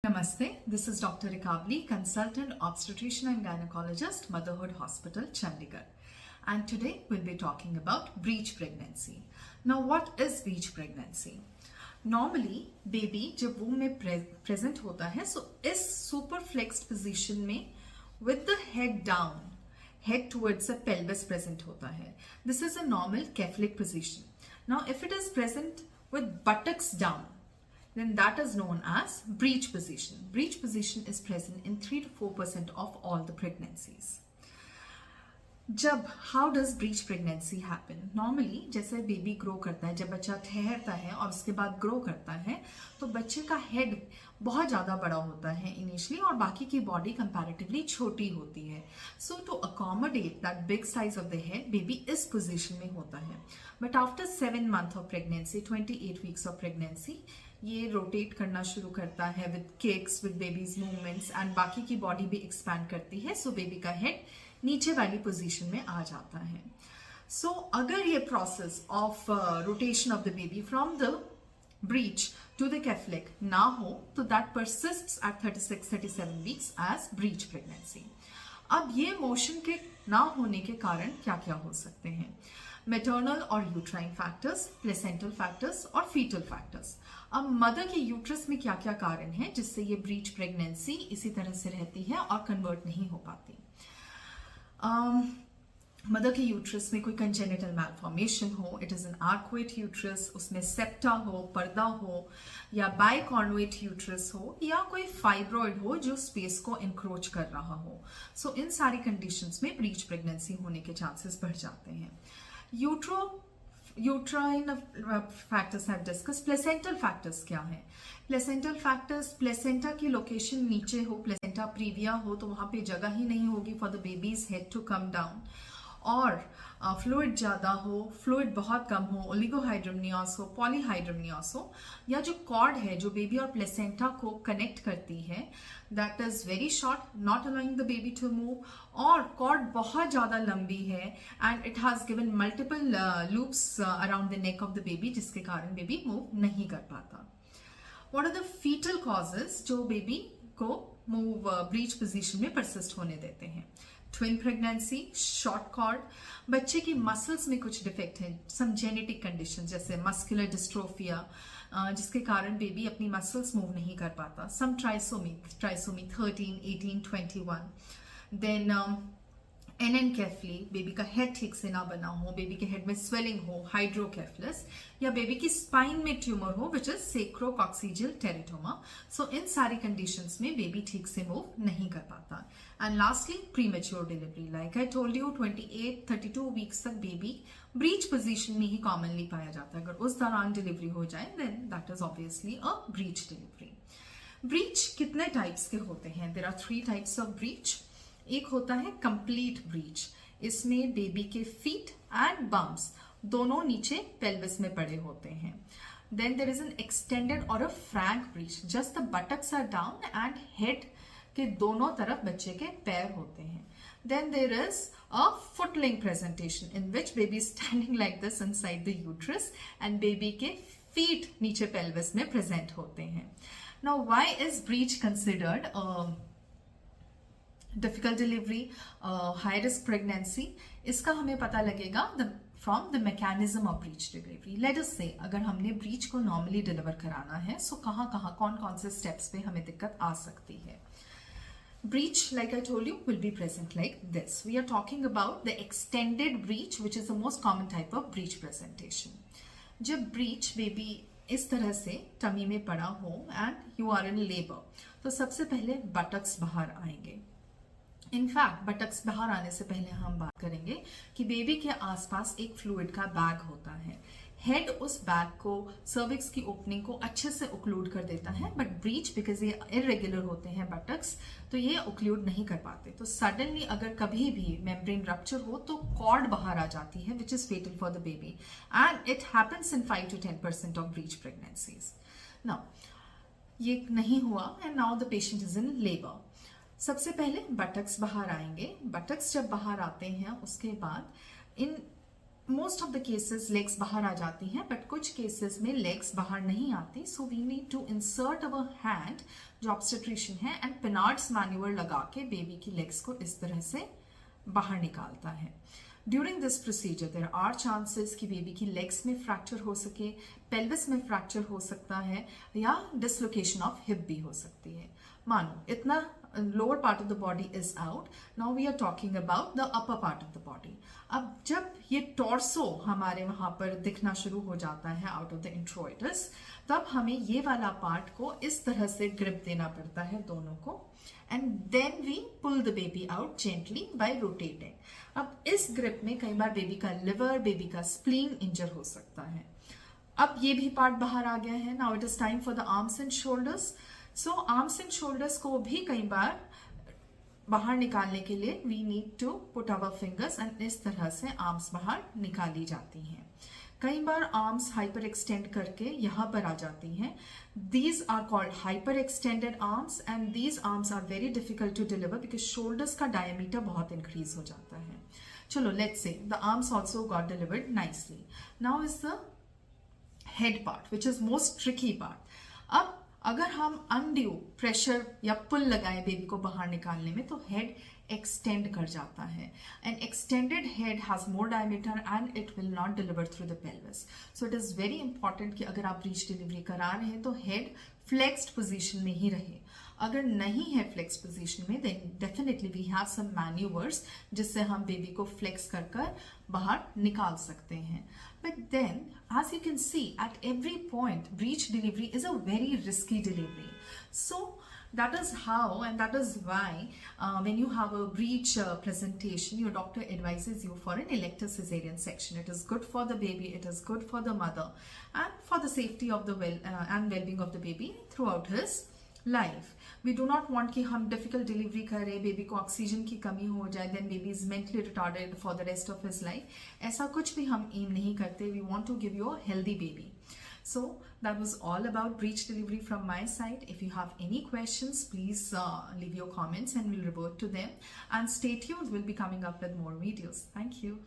Namaste, this is Dr. Rikavli, consultant obstetrician and gynecologist, Motherhood Hospital, Chandigarh. And today we'll be talking about breech pregnancy. Now, what is breech pregnancy? Normally, baby जब womb में present होता है, so इस super flexed position में with the head down, head towards the pelvis present होता है. This is a normal cephalic position. Now, if it is present with buttocks down, then that is known as breech position. Breech position is present in 3 to 4% of all the pregnancies. How does breech pregnancy happen? Normally, जैसे baby grow करता है, जब बच्चा ठहरता है और उसके बाद ग्रो करता है, तो बच्चे का हेड बहुत ज़्यादा बड़ा होता है इनिशियली और बाकी की बॉडी कंपैरेटिवली छोटी होती है. So to accommodate that big size of the head, baby इस पोजिशन में होता है. But after 7 months of pregnancy, 28 weeks of pregnancy, ये रोटेट करना शुरू करता है with kicks, with baby's movements and बाकी की बॉडी भी एक्सपैंड करती है. सो बेबी का हेड नीचे वाली पोजीशन में आ जाता है. सो अगर ये process of rotation of the baby from the breech to the cephalic ना हो, तो that persists at 36-37 weeks as breech pregnancy. अब ये मोशन के ना होने के कारण क्या क्या हो सकते हैं? मैटरनल और यूट्राइन फैक्टर्स, प्लेसेंटल फैक्टर्स और फीटल फैक्टर्स. अब मदर के यूट्रस में क्या क्या कारण है जिससे ये ब्रीच प्रेगनेंसी इसी तरह से रहती है और कन्वर्ट नहीं हो पाती? मदर के यूट्रस में कोई कंजेनिटल मैलफॉर्मेशन हो, it is an arcuate uterus, उसमें सेप्टा हो, पर्दा हो, या बाइकॉन्वेट यूट्रस हो, या कोई फाइब्रॉइड हो जो स्पेस को इंक्रोच कर रहा हो. सो इन सारी कंडीशंस में ब्रीच प्रेगनेंसी होने के चांसेस बढ़ जाते हैं. Uterine factors have discuss. Placental factors क्या है? प्लेसेंटल फैक्टर्स, प्लेसेंटा की लोकेशन नीचे हो, प्लेसेंटा प्रीविया हो, तो वहां पे जगह ही नहीं होगी for the baby's head to come down. और फ्लूइड ज्यादा हो, फ्लूइड बहुत कम हो, ओलिगोहाइड्रोमनियोस हो, पॉलीहाइड्रोमनियोस हो, या जो कॉर्ड है जो बेबी और प्लेसेंटा को कनेक्ट करती है, that is very short, not allowing the baby to move, और कॉर्ड बहुत ज्यादा लंबी है and it has given multiple loops around the neck of the baby, जिसके कारण बेबी मूव नहीं कर पाता. What are the fetal causes जो बेबी को मूव ब्रीच पोजीशन में परसिस्ट होने देते हैं? ट्विन प्रेगनेंसी, शॉर्ट कॉर्ड, बच्चे की मसल्स में कुछ डिफेक्ट है, सम जेनेटिक कंडीशन जैसे मस्कुलर डिस्ट्रोफिया, जिसके कारण बेबी अपनी मसल्स मूव नहीं कर पाता. सम ट्राइसोमी 13, 18, 21. देन एनेनकेफली, बेबी का हेड ठीक से ना बना हो, बेबी के हेड में स्वेलिंग हो, हाइड्रोकेफलस, या बेबी की स्पाइन में ट्यूमर हो विच इज सेक्रोकॉक्सिजियल टेरिटोमा. सो इन सारी कंडीशंस में बेबी ठीक से मूव नहीं कर पाता. And lastly, premature delivery. Like I told you, 28-32 weeks तक बेबी ब्रीच पोजीशन में ही कॉमनली पाया जाता है. अगर उस दौरान डिलीवरी हो जाए then that is obviously a breech delivery. Breech कितने टाइप्स के होते हैं? There are 3 types of breech. एक होता है कंप्लीट ब्रीच. इसमें बेबी के फीट एंड बम्स दोनों नीचे पेल्विस में पड़े होते हैं. Then there is an extended और a frank breech. Just the buttocks are down and head के दोनों तरफ बच्चे के पैर होते हैं. Then there is a footling presentation in which baby is standing like this inside the uterus and baby के feet नीचे pelvis में present होते हैं. Now why is breech considered a difficult delivery, high risk pregnancy? इसका हमें पता लगेगा from the mechanism of breech delivery. Let us say अगर हमने breech को normally deliver कराना है, so कहाँ कौन से steps पे हमें दिक्कत आ सकती है? Breech, like I told you, will be present like this. We are talking about the extended breech, which is the most common type of breech presentation. जब breech baby इस तरह से टमी में पड़ा हो and you are in labor, तो सबसे पहले buttocks बाहर आएंगे. इनफैक्ट बटक्स बाहर आने से पहले हम बात करेंगे कि बेबी के आसपास एक फ्लूइड का बैग होता है. हेड उस बैग को, सर्विक्स की ओपनिंग को अच्छे से ओक्लूड कर देता है, बट ब्रीच बिकॉज ये इरेगुलर होते हैं बटक्स, तो ये ओक्लूड नहीं कर पाते. तो सडनली अगर कभी भी मेम्ब्रेन रप्चर हो तो कॉर्ड बाहर आ जाती है which is fatal for the baby and it happens in 5 to 10% of breech pregnancies. Now ये नहीं हुआ and now the patient is in labour. सबसे पहले बटक्स बाहर आएंगे. बटक्स जब बाहर आते हैं उसके बाद in most of the cases legs बाहर आ जाती हैं, बट कुछ केसेस में लेग्स बाहर नहीं आती. So we need to insert our hand, जो ऑब्स्टेट्रिशियन है, एंड पिनार्ड्स मैन्यूअर लगा के बेबी की लेग्स को इस तरह से बाहर निकालता है. During this procedure there are chances कि बेबी की लेग्स में फ्रैक्चर हो सके, पेल्विस में फ्रैक्चर हो सकता है, या डिसलोकेशन ऑफ हिप भी हो सकती है. मानो इतना lower part of the body is out. Now we are talking about the upper part of the body. अब जब ये टॉर्सो हमारे वहां पर दिखना शुरू हो जाता है आउट ऑफ द इंट्रोइटस, तब हमें ये वाला पार्ट को इस तरह से ग्रिप देना पड़ता है दोनों को, and then we pull the baby out gently by rotating. अब इस ग्रिप में कई बार बेबी का लिवर, बेबी का स्प्लीन इंजर हो सकता है. अब ये भी पार्ट बाहर आ गया है. Now it is time for the arms and shoulders. So arms and shoulders को भी कई बार बाहर निकालने के लिए we need to put our fingers, and इस तरह से आर्म्स बाहर निकाली जाती हैं. कई बार आर्म्स हाइपर एक्सटेंड करके यहां पर आ जाती हैं. These are called hyper extended arms, and these arms are very difficult to deliver because shoulders का डायमीटर बहुत इंक्रीज हो जाता है. चलो let's say the arms also got delivered nicely. Now is the head part which is most tricky part. अब अगर हम undue pressure या पुल लगाएं बेबी को बाहर निकालने में, तो हेड एक्सटेंड कर जाता है. N extended head has more diameter and it will not deliver through the pelvis. So it is very important कि अगर आप ब्रीच डिलीवरी करा रहे हैं तो हेड फ्लेक्स्ड पोजीशन में ही रहे. अगर नहीं है फ्लेक्स पोजीशन में, then definitely we have some manoeuvres जिससे हम बेबी को फ्लेक्स कर कर बाहर निकाल सकते हैं. But then, as you can see, at every point, breech delivery is a very risky delivery. So, that is how and that is why when you have a breech presentation, your doctor advises you for an elective cesarean section. It is good for the baby, it is good for the mother, and for the safety of the well-being of the baby throughout his life. We do not want कि हम difficult delivery करें, baby को oxygen की कमी हो जाए, then baby is mentally retarded for the rest of his life. ऐसा कुछ भी हम aim नहीं करते. We want to give you a healthy baby. So that was all about breech delivery from my side. If you have any questions, please leave your comments and we'll revert to them. And stay tuned. We'll be coming up with more videos. Thank you.